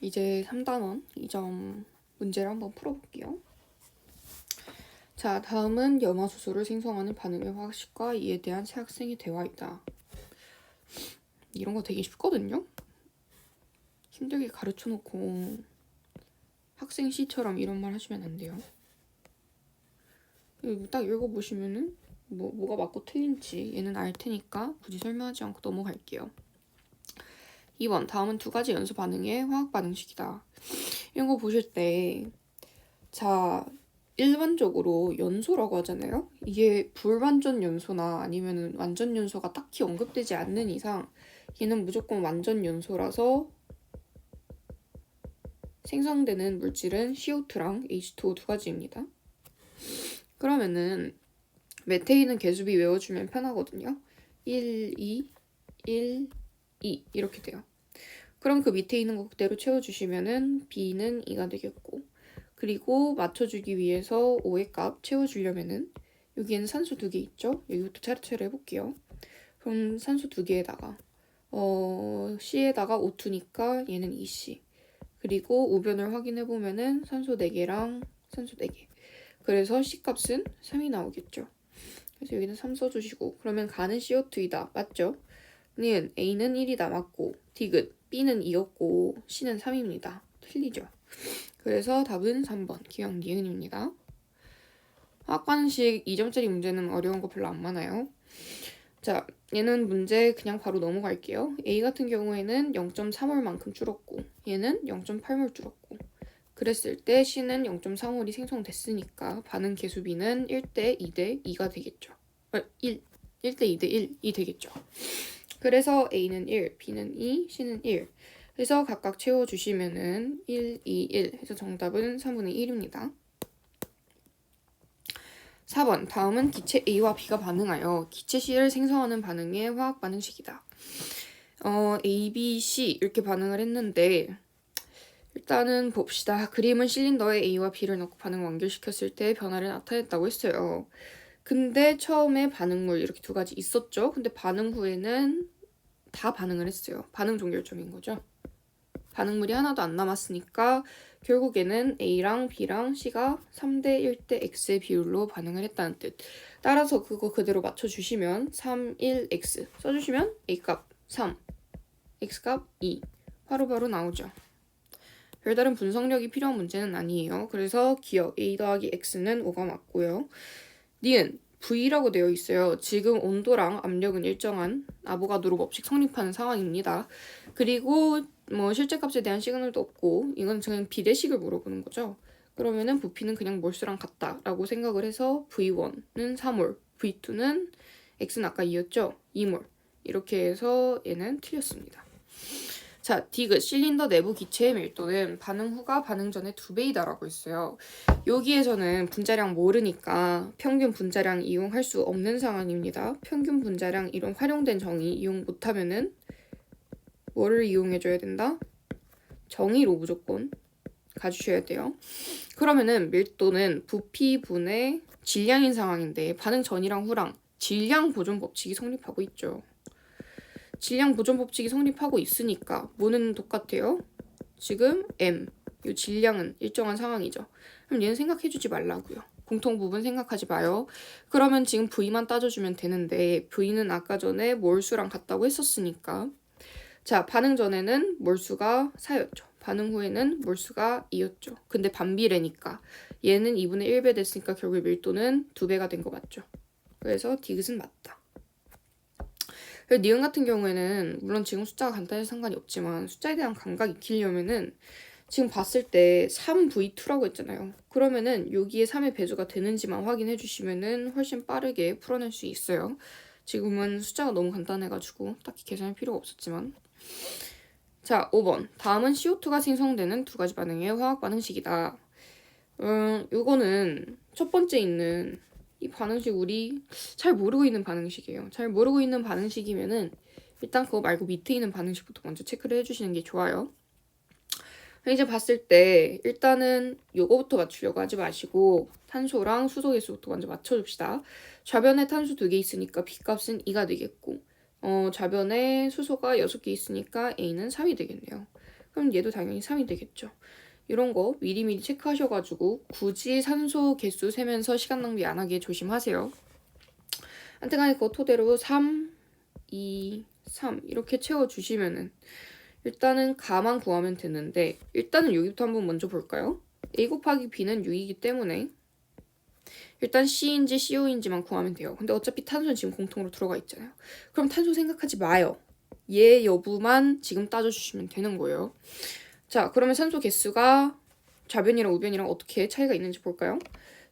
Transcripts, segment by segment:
이제 3단원 2점 문제를 한번 풀어볼게요. 자, 다음은 염화수소를 생성하는 반응의 화학식과 이에 대한 새 학생의 대화이다. 이런 거 되게 쉽거든요? 힘들게 가르쳐놓고 학생 C처럼 이런 말 하시면 안 돼요. 딱 읽어보시면은 뭐가 맞고 틀린지 얘는 알 테니까 굳이 설명하지 않고 넘어갈게요. 2번, 다음은 두 가지 연소 반응의 화학 반응식이다. 이런 거 보실 때, 자, 일반적으로 연소라고 하잖아요? 이게 불완전 연소나 아니면 완전 연소가 딱히 언급되지 않는 이상 얘는 무조건 완전 연소라서 생성되는 물질은 CO2랑 H2O 두 가지입니다. 그러면은 메테인은 계수비 외워주면 편하거든요. 1, 2, 1, 2 이렇게 돼요. 그럼 그 밑에 있는 거 그대로 채워주시면은 B는 2가 되겠고, 그리고 맞춰주기 위해서 O의 값 채워주려면은 여기에는 산소 2개 있죠? 여기부터 차례차례 해볼게요. 그럼 산소 2개에다가 C에다가 O2니까 얘는 2C, 그리고 오변을 확인해보면은 산소 4개랑 산소 4개, 그래서 C 값은 3이 나오겠죠. 그래서 여기는 3 써주시고, 그러면 가는 CO2이다. 맞죠? 는 A는 1이다. 맞고, 디귿 B는 2였고 C는 3입니다. 틀리죠? 그래서 답은 3번 기억 니은입니다. 화학 반응식 2점짜리 문제는 어려운 거 별로 안 많아요. 자, 얘는 문제 그냥 바로 넘어갈게요. A 같은 경우에는 0.3몰만큼 줄었고 얘는 0.8몰 줄었고, 그랬을 때 C는 0.3몰이 생성됐으니까 반응 계수비는 1대 2대 2가 되겠죠. 1대 2대 1이 되겠죠. 그래서 A는 1, B는 2, C는 1. 그래서 각각 채워주시면은 1, 2, 1 해서 정답은 3분의 1입니다. 4번, 다음은 기체 A와 B가 반응하여 기체 C를 생성하는 반응의 화학 반응식이다. A, B, C 이렇게 반응을 했는데 일단은 봅시다. 그림은 실린더에 A와 B를 넣고 반응 완결시켰을 때 변화를 나타냈다고 했어요. 근데 처음에 반응물 이렇게 두 가지 있었죠. 근데 반응 후에는 다 반응을 했어요. 반응 종결점인 거죠. 반응물이 하나도 안 남았으니까 결국에는 A랑 B랑 C가 3대 1대 X의 비율로 반응을 했다는 뜻. 따라서 그거 그대로 맞춰주시면 3, 1, X 써주시면 A값 3, X값 2 바로바로 나오죠. 별다른 분석력이 필요한 문제는 아니에요. 그래서 기억 A 더하기 X는 5가 맞고요. 니은 V라고 되어 있어요. 지금 온도랑 압력은 일정한 아보가드로 법칙 성립하는 상황입니다. 그리고 실제 값에 대한 시그널도 없고 이건 그냥 비례식을 물어보는 거죠. 그러면은 부피는 그냥 몰수랑 같다라고 생각을 해서 V1은 3몰, V2는 X는 아까 2였죠? 2몰. 이렇게 해서 얘는 틀렸습니다. 자, 디귿 실린더 내부 기체의 밀도는 반응 후가 반응 전의 2배이다라고 했어요. 여기에서는 분자량 모르니까 평균 분자량 이용할 수 없는 상황입니다. 평균 분자량 이런 활용된 정의 이용 못하면은 뭐를 이용해줘야 된다? 정의로 무조건 가주셔야 돼요. 그러면은 밀도는 부피분의 질량인 상황인데 반응 전이랑 후랑 질량 보존 법칙이 성립하고 있죠. 질량 보존 법칙이 성립하고 있으니까 뭐는 똑같아요? 지금 M, 이 질량은 일정한 상황이죠. 그럼 얘는 생각해주지 말라고요. 공통 부분 생각하지 마요. 그러면 지금 V만 따져주면 되는데 V는 아까 전에 몰수랑 같다고 했었으니까, 자, 반응 전에는 몰수가 4였죠. 반응 후에는 몰수가 2였죠. 근데 반비례니까 얘는 2분의 1배 됐으니까 결국 밀도는 2배가 된 거 맞죠. 그래서 디귿은 맞다. 니은 같은 경우에는 물론 지금 숫자가 간단해서 상관이 없지만 숫자에 대한 감각 익히려면은 지금 봤을 때 3V2라고 했잖아요. 그러면은 여기에 3의 배수가 되는지만 확인해 주시면은 훨씬 빠르게 풀어낼 수 있어요. 지금은 숫자가 너무 간단해가지고 딱히 계산할 필요가 없었지만. 자, 5번. 다음은 CO2가 생성되는 두 가지 반응의 화학 반응식이다. 요거는 첫 번째 있는 이 반응식 우리 잘 모르고 있는 반응식이에요. 잘 모르고 있는 반응식이면은 일단 그거 말고 밑에 있는 반응식부터 먼저 체크를 해주시는 게 좋아요. 이제 봤을 때 일단은 요거부터 맞추려고 하지 마시고 탄소랑 수소 개수부터 먼저 맞춰줍시다. 좌변에 탄소 2개 있으니까 B값은 2가 되겠고 좌변에 수소가 6개 있으니까 A는 3이 되겠네요. 그럼 얘도 당연히 3이 되겠죠. 이런 거 미리미리 체크하셔가지고 굳이 산소 개수 세면서 시간 낭비 안 하게 조심하세요. 하여튼간에 그거 토대로 3, 2, 3 이렇게 채워주시면은 일단은 가만 구하면 되는데 일단은 여기부터 한번 먼저 볼까요? A 곱하기 B는 6이기 때문에 일단 C인지 CO인지만 구하면 돼요. 근데 어차피 탄소는 지금 공통으로 들어가 있잖아요. 그럼 탄소 생각하지 마요. 얘 여부만 지금 따져주시면 되는 거예요. 자, 그러면 산소 개수가 좌변이랑 우변이랑 어떻게 차이가 있는지 볼까요?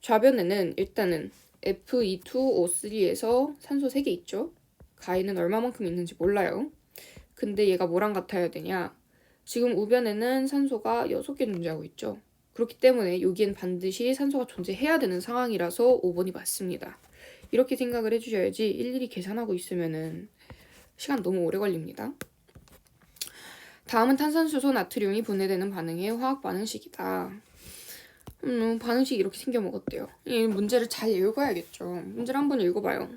좌변에는 일단은 F2O3에서 산소 3개 있죠? 가에는 얼마만큼 있는지 몰라요. 근데 얘가 뭐랑 같아야 되냐? 지금 우변에는 산소가 6개 존재하고 있죠? 그렇기 때문에 여기엔 반드시 산소가 존재해야 되는 상황이라서 5번이 맞습니다. 이렇게 생각을 해주셔야지 일일이 계산하고 있으면은 시간 너무 오래 걸립니다. 다음은 탄산수소 나트륨이 분해되는 반응의 화학 반응식이다. 반응식이 이렇게 생겨 먹었대요. 이 문제를 잘 읽어야겠죠. 문제를 한번 읽어봐요.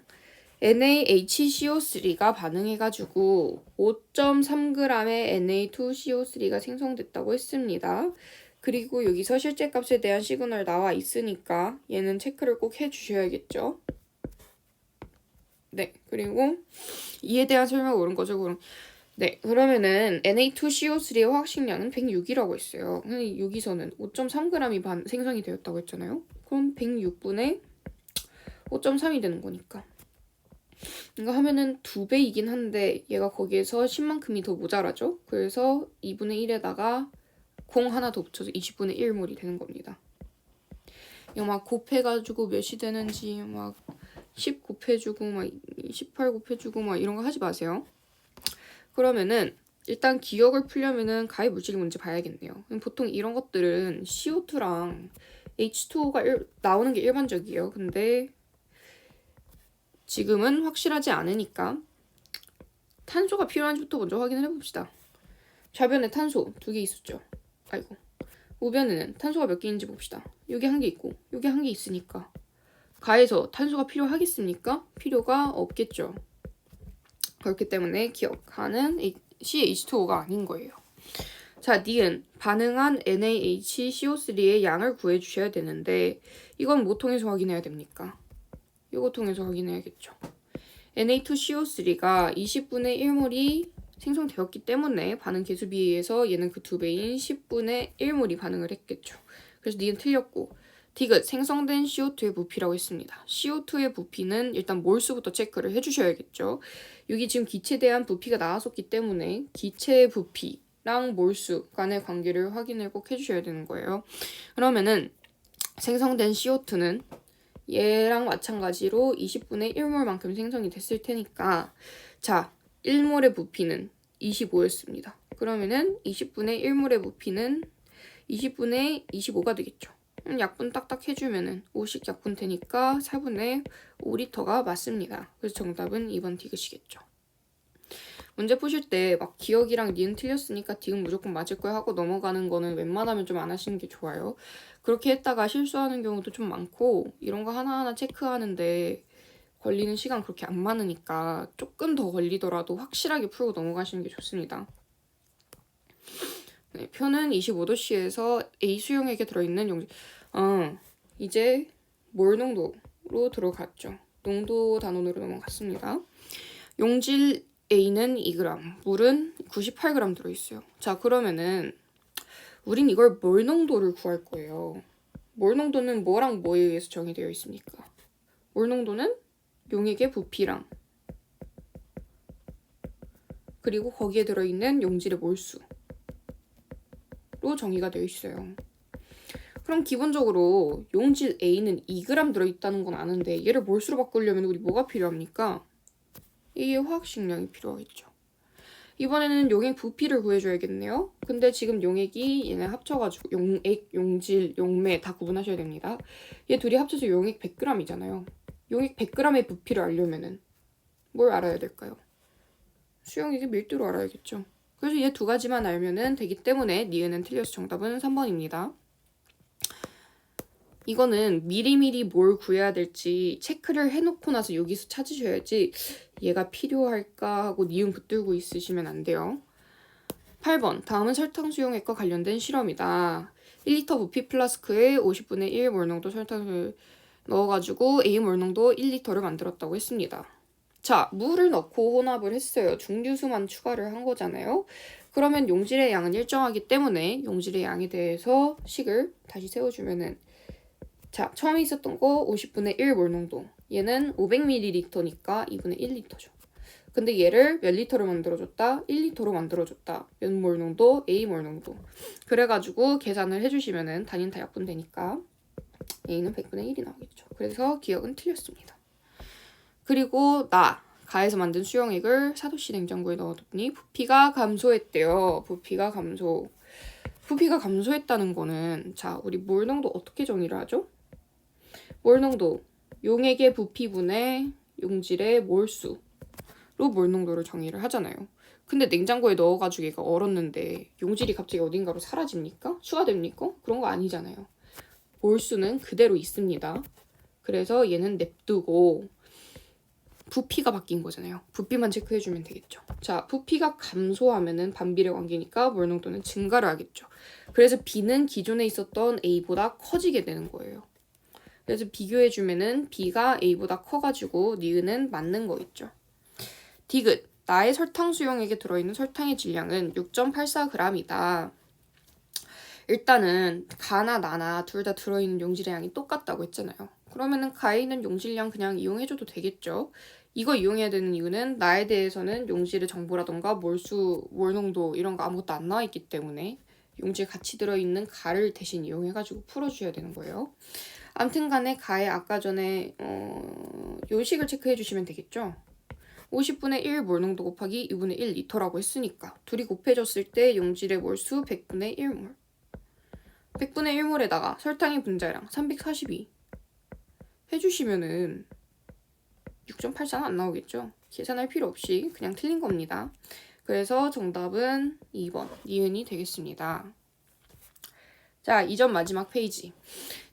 NaHCO3가 반응해가지고 5.3g의 Na2CO3가 생성됐다고 했습니다. 그리고 여기서 실제 값에 대한 시그널 나와 있으니까 얘는 체크를 꼭 해주셔야겠죠. 네, 그리고 이에 대한 설명을 옳은 거죠. 그럼 네, 그러면은 Na2CO3의 화학식량은 106이라고 했어요. 근데 여기서는 5.3g이 생성이 되었다고 했잖아요. 그럼 106분의 5.3이 되는 거니까. 이거 하면은 2배이긴 한데 얘가 거기에서 10만큼이 더 모자라죠. 그래서 2분의 1에다가 0 하나 더 붙여서 20분의 1몰이 되는 겁니다. 이거 막 곱해가지고 몇이 되는지 막 10 곱해주고 막 18 곱해주고 막 이런 거 하지 마세요. 그러면은 일단 기억을 풀려면은 가해 물질이 뭔지 봐야겠네요. 보통 이런 것들은 CO2랑 H2O가 나오는 게 일반적이에요. 근데 지금은 확실하지 않으니까 탄소가 필요한지부터 먼저 확인을 해봅시다. 좌변에 탄소 2개 있었죠. 아이고. 우변에는 탄소가 몇 개인지 봅시다. 여기 1개 있고 여기 1개 있으니까 가에서 탄소가 필요하겠습니까? 필요가 없겠죠. 그렇기 때문에 기억하는 CH2O가 아닌 거예요. 자, 니은 반응한 NaHCO3의 양을 구해주셔야 되는데 이건 뭐 통해서 확인해야 됩니까? 이거 통해서 확인해야겠죠. Na2CO3가 20분의 1몰이 생성되었기 때문에 반응 개수비에 의해서 얘는 그 2배인 10분의 1몰이 반응을 했겠죠. 그래서 니은 틀렸고 디귿 생성된 CO2의 부피라고 했습니다. CO2의 부피는 일단 몰수부터 체크를 해주셔야겠죠. 여기 지금 기체에 대한 부피가 나왔었기 때문에 기체의 부피랑 몰수 간의 관계를 확인을 꼭 해주셔야 되는 거예요. 그러면은 생성된 CO2는 얘랑 마찬가지로 20분의 1몰만큼 생성이 됐을 테니까 자, 1몰의 부피는 25였습니다. 그러면은 20분의 1몰의 부피는 20분의 25가 되겠죠. 약분 딱딱 해주면은 5씩 약분 되니까 4분의 5리터가 맞습니다. 그래서 정답은 2번 디귿이겠죠. 문제 푸실 때 막 기억이랑 니은 틀렸으니까 디귿 무조건 맞을 거야 하고 넘어가는 거는 웬만하면 좀 안 하시는 게 좋아요. 그렇게 했다가 실수하는 경우도 좀 많고 이런 거 하나하나 체크하는데 걸리는 시간 그렇게 안 많으니까 조금 더 걸리더라도 확실하게 풀고 넘어가시는 게 좋습니다. 네, 표는 25도씨에서 A 수용액에 들어있는 용질 이제 몰 농도로 들어갔죠. 농도 단원으로 넘어갔습니다. 용질 A는 2g, 물은 98g 들어있어요. 자, 그러면은 우린 이걸 몰 농도를 구할 거예요. 몰 농도는 뭐랑 뭐에 의해서 정의되어 있습니까? 몰 농도는 용액의 부피랑 그리고 거기에 들어있는 용질의 몰수로 정의가 되어 있어요. 그럼 기본적으로 용질 A는 2g 들어있다는 건 아는데 얘를 몰수로 바꾸려면 우리 뭐가 필요합니까? A의 화학식량이 필요하겠죠. 이번에는 용액 부피를 구해줘야겠네요. 근데 지금 용액이 얘네 합쳐가지고 용액, 용질, 용매 다 구분하셔야 됩니다. 얘 둘이 합쳐서 용액 100g이잖아요. 용액 100g의 부피를 알려면은 뭘 알아야 될까요? 수용액의 밀도를 알아야겠죠. 그래서 얘 두 가지만 알면은 되기 때문에 니은은 틀려서 정답은 3번입니다. 이거는 미리미리 뭘 구해야 될지 체크를 해놓고 나서 여기서 찾으셔야지 얘가 필요할까 하고 니은 붙들고 있으시면 안 돼요. 8번. 다음은 설탕 수용액과 관련된 실험이다. 1리터 부피 플라스크에 50분의 1 몰농도 설탕을 넣어가지고 A 몰농도 1리터를 만들었다고 했습니다. 자, 물을 넣고 혼합을 했어요. 중류수만 추가를 한 거잖아요. 그러면 용질의 양은 일정하기 때문에 용질의 양에 대해서 식을 다시 세워주면은, 자, 처음에 있었던 거 50분의 1 몰농도, 얘는 500ml니까 2분의 1리터죠. 근데 얘를 몇 리터로 만들어줬다? 1리터로 만들어줬다. 몇 몰농도? A 몰농도. 그래가지고 계산을 해주시면은 단위는 다 약분되니까 A는 100분의 1이 나오겠죠. 그래서 기억은 틀렸습니다. 그리고 가에서 만든 수용액을 4도씨 냉장고에 넣어뒀더니 부피가 감소했대요. 부피가 감소했다는 거는, 자, 우리 몰농도 어떻게 정의를 하죠? 몰농도, 용액의 부피분의 용질의 몰수로 몰농도를 정의를 하잖아요. 근데 냉장고에 넣어가지고 얘가 얼었는데 용질이 갑자기 어딘가로 사라집니까? 추가됩니까? 그런 거 아니잖아요. 몰수는 그대로 있습니다. 그래서 얘는 냅두고 부피가 바뀐 거잖아요. 부피만 체크해주면 되겠죠. 자, 부피가 감소하면은 반비례 관계니까 몰농도는 증가를 하겠죠. 그래서 B는 기존에 있었던 A보다 커지게 되는 거예요. 그래서 비교해주면은 B가 A보다 커가지고 니은은 맞는 거 있죠. 디귿, 나의 설탕 수용액에 들어있는 설탕의 질량은 6.84g이다. 일단은 가나 나나 둘 다 들어있는 용질의 양이 똑같다고 했잖아요. 그러면은 가에 있는 용질량 그냥 이용해줘도 되겠죠. 이거 이용해야 되는 이유는 나에 대해서는 용질의 정보라던가 몰수, 몰농도 이런 거 아무것도 안 나와 있기 때문에 용질 같이 들어있는 가를 대신 이용해가지고 풀어주셔야 되는 거예요. 아무튼 간에 가에 아까 전에 요식을 체크해 주시면 되겠죠. 50분의 1 몰농도 곱하기 2분의 1 리터라고 했으니까 둘이 곱해졌을 때 용질의 몰수 100분의 1몰. 100분의 1몰에다가 설탕의 분자량 342 해주시면은 6.84는 안 나오겠죠. 계산할 필요 없이 그냥 틀린 겁니다. 그래서 정답은 2번 니은이 되겠습니다. 자, 2점 마지막 페이지.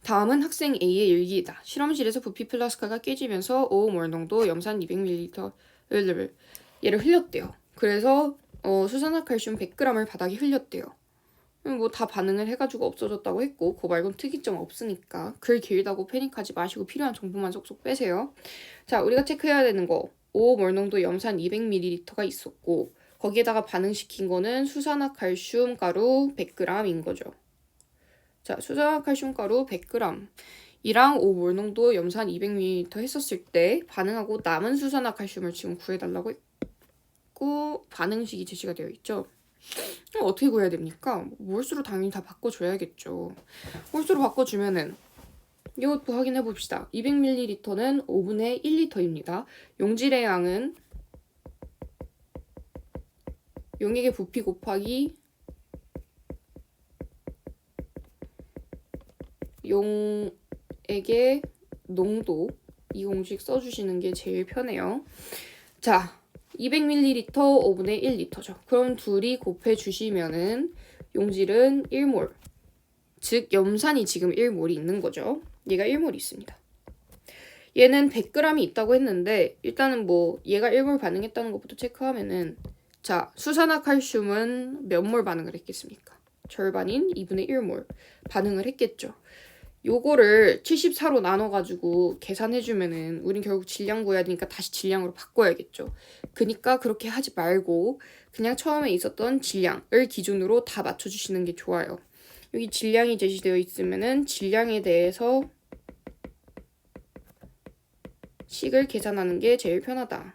다음은 학생 A의 일기이다. 실험실에서 부피 플라스크가 깨지면서 5몰 농도 염산 200ml를 얘를 흘렸대요. 그래서 수산화칼슘 100g을 바닥에 흘렸대요. 뭐 다 반응을 해가지고 없어졌다고 했고 그거 말고는 특이점 없으니까 글 길다고 패닉하지 마시고 필요한 정보만 쏙쏙 빼세요. 자, 우리가 체크해야 되는 거 5몰 농도 염산 200ml가 있었고 거기에다가 반응시킨 거는 수산화칼슘 가루 100g인 거죠. 자, 수산화칼슘 가루 100g 이랑 5몰 농도 염산 200ml 했었을 때 반응하고 남은 수산화칼슘을 지금 구해달라고 했고 반응식이 제시가 되어 있죠. 그럼 어떻게 구해야 됩니까? 몰수로 당연히 다 바꿔줘야겠죠. 몰수로 바꿔주면은 이것도 확인해 봅시다. 200ml는 5분의 1리터입니다. 용질의 양은 용액의 부피 곱하기 용액의 농도, 이 공식 써주시는 게 제일 편해요. 자, 200ml 5분의 1리터죠. 그럼 둘이 곱해주시면은 용질은 1몰, 즉 염산이 지금 1몰이 있는 거죠. 얘가 1몰이 있습니다. 얘는 100g이 있다고 했는데 일단은 뭐 얘가 1몰 반응했다는 것부터 체크하면은, 자, 수산화칼슘은 몇 몰 반응을 했겠습니까? 절반인 2분의 1몰 반응을 했겠죠. 요거를 74로 나눠가지고 계산해주면은 우린 결국 질량 구해야 되니까 다시 질량으로 바꿔야겠죠. 그니까 그렇게 하지 말고 그냥 처음에 있었던 질량을 기준으로 다 맞춰주시는 게 좋아요. 여기 질량이 제시되어 있으면은 질량에 대해서 식을 계산하는 게 제일 편하다.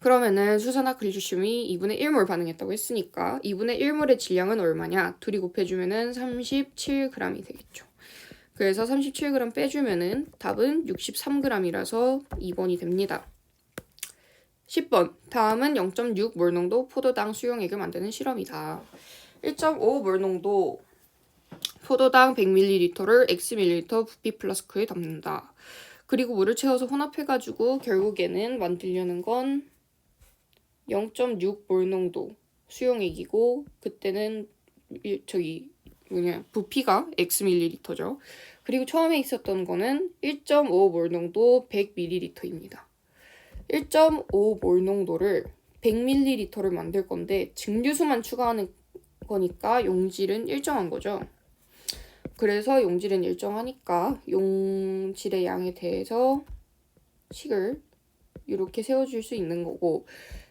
그러면은 수산화칼슘이 2분의 1몰 반응했다고 했으니까 2분의 1몰의 질량은 얼마냐? 둘이 곱해주면은 37g이 되겠죠. 그래서 37g 빼주면은 답은 63g이라서 2번이 됩니다. 10번. 다음은 0.6몰 농도 포도당 수용액을 만드는 실험이다. 1.5몰 농도 포도당 100ml를 Xml 부피 플라스크에 담는다. 그리고 물을 채워서 혼합해가지고 결국에는 만들려는 건 0.6몰 농도 수용액이고 그때는 부피가 Xml죠. 그리고 처음에 있었던 거는 1.5몰 농도 100ml입니다. 1.5몰 농도를 100ml를 만들 건데 증류수만 추가하는 거니까 용질은 일정한 거죠. 그래서 용질은 일정하니까 용질의 양에 대해서 식을 이렇게 세워줄 수 있는 거고,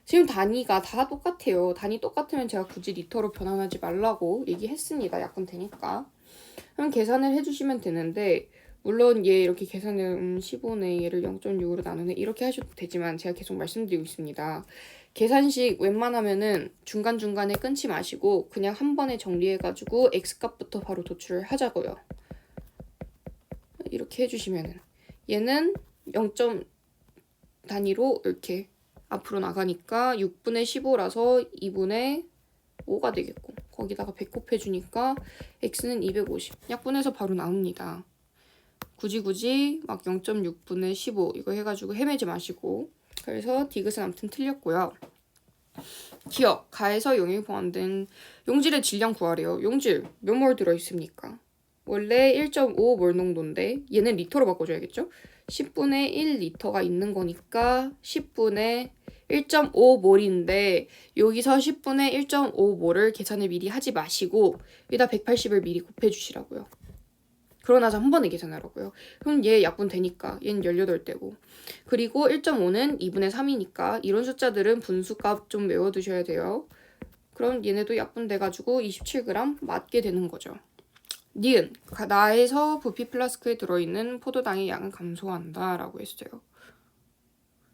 지금 단위가 다 똑같아요. 단위 똑같으면 제가 굳이 리터로 변환하지 말라고 얘기했습니다. 약분 되니까. 그럼 계산을 해주시면 되는데, 물론 얘 이렇게 계산을 15네 얘를 0.6으로 나누네 이렇게 하셔도 되지만 제가 계속 말씀드리고 있습니다. 계산식 웬만하면은 중간중간에 끊지 마시고 그냥 한 번에 정리해가지고 x값부터 바로 도출을 하자고요. 이렇게 해주시면은 얘는 0. 단위로 이렇게 앞으로 나가니까 6분의 15라서 2분의 5가 되겠고, 거기다가 100 곱해주니까 x는 250. 약분해서 바로 나옵니다. 굳이 막 0.6분의 15 이거 해가지고 헤매지 마시고. 그래서 디귿은 아무튼 틀렸고요. 기억, 가에서 용이 포함된 용질의 질량 구하래요. 용질 몇 몰 들어있습니까? 원래 1.5몰 농도인데 얘는 리터로 바꿔줘야겠죠? 10분의 1리터가 있는 거니까 10분의 1.5몰인데 여기서 10분의 1.5몰을 계산을 미리 하지 마시고 여기다 180을 미리 곱해주시라고요. 그러고 나서 한 번에 계산하라고요. 그럼 얘 약분 되니까 얘는 18대고, 그리고 1.5는 2분의 3이니까 이런 숫자들은 분수값 좀 외워두셔야 돼요. 그럼 얘네도 약분 돼가지고 27g 맞게 되는 거죠. 니은, 나에서 부피 플라스크에 들어있는 포도당의 양은 감소한다 라고 했어요.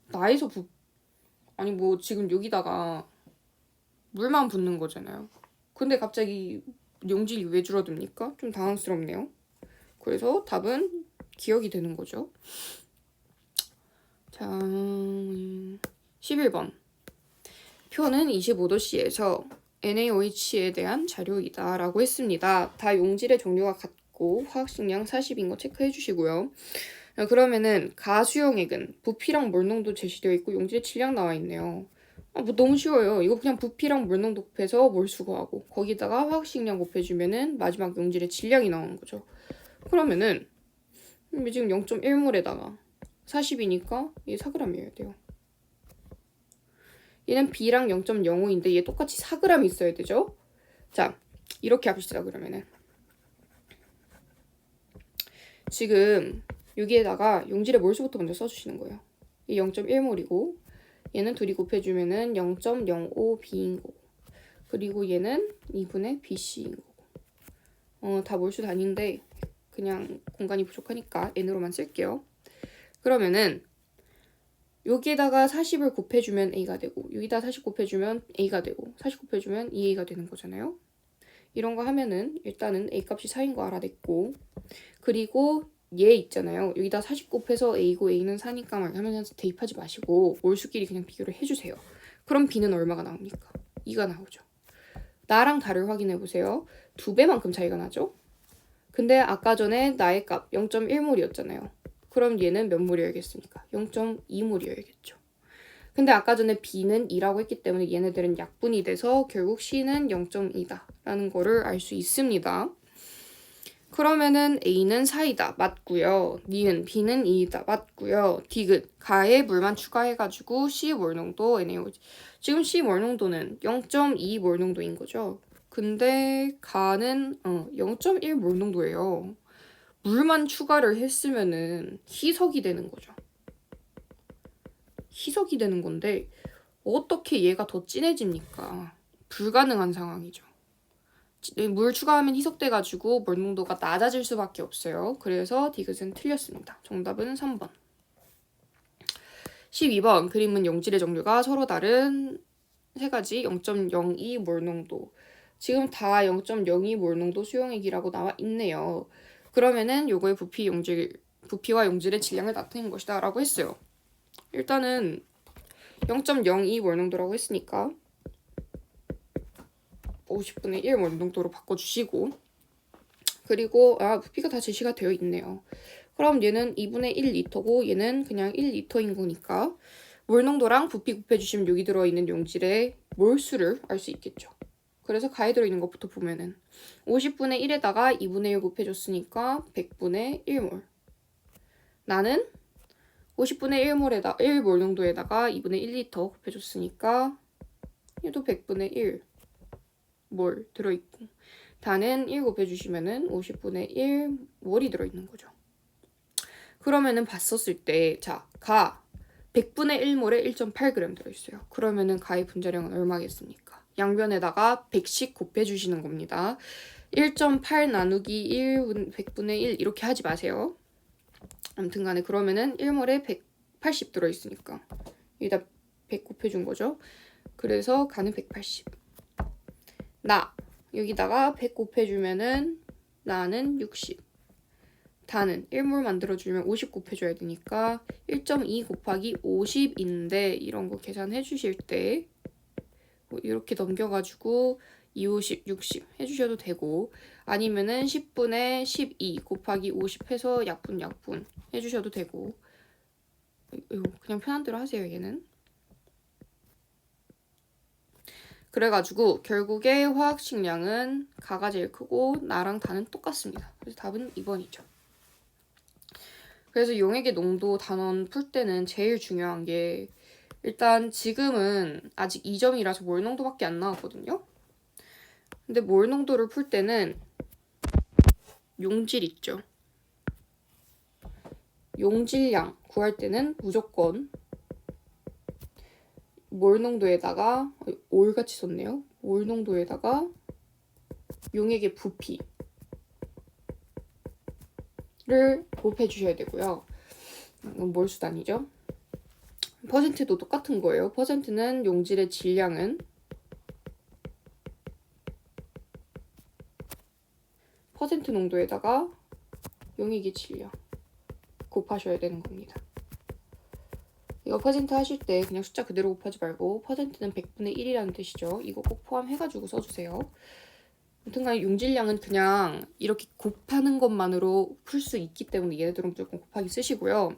나에서 아니 뭐 지금 여기다가 물만 붓는 거잖아요. 근데 갑자기 용질이 왜 줄어듭니까? 좀 당황스럽네요. 그래서 답은 기억이 되는 거죠. 자, 11번. 표는 25도씨에서 NaOH에 대한 자료이다 라고 했습니다. 다 용질의 종류가 같고 화학식량 40인 거 체크해 주시고요. 그러면은 가수용액은 부피랑 몰농도 제시되어 있고 용질의 질량 나와 있네요. 뭐 너무 쉬워요. 이거 그냥 부피랑 몰농도 곱해서 몰수 구하고 거기다가 화학식량 곱해주면은 마지막 용질의 질량이 나오는 거죠. 그러면은 지금 0.1몰에다가 40이니까 얘 4g이어야 돼요. 얘는 B랑 0.05인데 얘 똑같이 4g 있어야 되죠? 자, 이렇게 합시다. 그러면은 지금 여기에다가 용질의 몰수부터 먼저 써주시는 거예요. 얘 0.1몰이고 얘는 둘이 곱해주면은 0.05B인 거고, 그리고 얘는 2분의 BC인 거고. 다 몰수 단위인데 그냥 공간이 부족하니까 n으로만 쓸게요. 그러면은 여기에다가 40을 곱해주면 a가 되고 여기다 40 곱해주면 a가 되고 40 곱해주면 2a가 되는 거잖아요. 이런 거 하면은 일단은 a 값이 4인 거 알아냈고, 그리고 얘 있잖아요. 여기다 40 곱해서 a고 a는 4니까 막 하면서 대입하지 마시고 몰수끼리 그냥 비교를 해주세요. 그럼 b는 얼마가 나옵니까? 2가 나오죠. 나랑 다를 확인해보세요. 2배만큼 차이가 나죠? 근데 아까 전에 나의 값 0.1몰이었잖아요. 그럼 얘는 몇 몰이어야겠습니까? 0.2몰이어야겠죠. 근데 아까 전에 B는 2라고 했기 때문에 얘네들은 약분이 돼서 결국 C는 0.2다 라는 거를 알 수 있습니다. 그러면은 A는 4이다. 맞고요. 니은 B는 2이다. 맞고요. 디귿 가에 물만 추가해가지고 C 몰농도 NaOH. 지금 C 몰농도는 0.2 몰농도인 거죠. 근데 가는 0.1 몰농도예요. 물만 추가를 했으면은 희석이 되는 거죠. 희석이 되는 건데 어떻게 얘가 더 진해집니까? 불가능한 상황이죠. 물 추가하면 희석돼가지고 몰농도가 낮아질 수밖에 없어요. 그래서 디귿은 틀렸습니다. 정답은 3번. 12번 그림은 용질의 종류가 서로 다른 세 가지 0.02 몰농도. 지금 다 0.02 몰농도 수용액이라고 나와 있네요. 그러면은 요거의 부피와 용질의 질량을 나타낸 것이다 라고 했어요. 일단은 0.02 몰농도라고 했으니까 50분의 1 몰농도로 바꿔주시고, 그리고 부피가 다 제시가 되어 있네요. 그럼 얘는 2분의 1리터고 얘는 그냥 1리터인 거니까 몰농도랑 부피 곱해주시면 여기 들어있는 용질의 몰수를 알 수 있겠죠. 그래서 가에 들어있는 것부터 보면은 50분의 1에다가 2분의 1 곱해줬으니까 100분의 1몰. 나는 50분의 1몰 농도에다가 2분의 1리터 곱해줬으니까 얘도 100분의 1몰 들어있고 다는 1 곱해주시면은 50분의 1몰이 들어있는 거죠. 그러면은 봤었을 때 자, 가 100분의 1몰에 1.8g 들어있어요. 그러면은 가의 분자량은 얼마겠습니까? 양변에다가 100씩 곱해주시는 겁니다. 1.8 나누기 100분의 1 이렇게 하지 마세요. 아무튼 간에 그러면은 1몰에 180 들어있으니까 여기다 100 곱해준 거죠. 그래서 가는 180. 나 여기다가 100 곱해주면은 나는 60. 다는 1몰 만들어주면 50 곱해줘야 되니까 1.2 곱하기 50인데 이런 거 계산해 주실 때 이렇게 넘겨가지고 2, 50, 60 해주셔도 되고 아니면은 10분의 12 곱하기 50 해서 약분 해주셔도 되고 그냥 편한 대로 하세요 얘는. 그래가지고 결국에 화학식량은 가가 제일 크고 나랑 다는 똑같습니다. 그래서 답은 2번이죠. 그래서 용액의 농도 단원 풀 때는 제일 중요한 게 일단 지금은 아직 2점이라서 몰 농도밖에 안 나왔거든요. 근데 몰 농도를 풀 때는 용질 있죠. 용질량 구할 때는 무조건 몰 농도에다가 올같이 썼네요. 몰 농도에다가 용액의 부피를 곱해 주셔야 되고요. 이건 몰수단이죠. 퍼센트도 똑같은 거예요. 퍼센트는 용질의 질량은 퍼센트 농도에다가 용액의 질량 곱하셔야 되는 겁니다. 이거 퍼센트 하실 때 그냥 숫자 그대로 곱하지 말고 퍼센트는 100분의 1이라는 뜻이죠. 이거 꼭 포함해가지고 써주세요. 아무튼간에 용질량은 그냥 이렇게 곱하는 것만으로 풀 수 있기 때문에 얘네들은 무조건 곱하기 쓰시고요.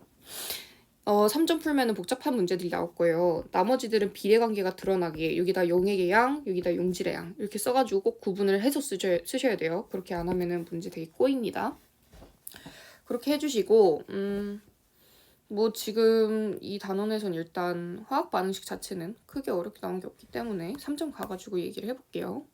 3점 풀면은 복잡한 문제들이 나올 거예요. 나머지들은 비례관계가 드러나게 여기다 용액의 양, 여기다 용질의 양 이렇게 써가지고 꼭 구분을 해서 쓰셔야 돼요. 그렇게 안 하면은 문제 되게 꼬입니다. 그렇게 해주시고 뭐 지금 이 단원에선 일단 화학 반응식 자체는 크게 어렵게 나온 게 없기 때문에 3점 가가지고 얘기를 해볼게요.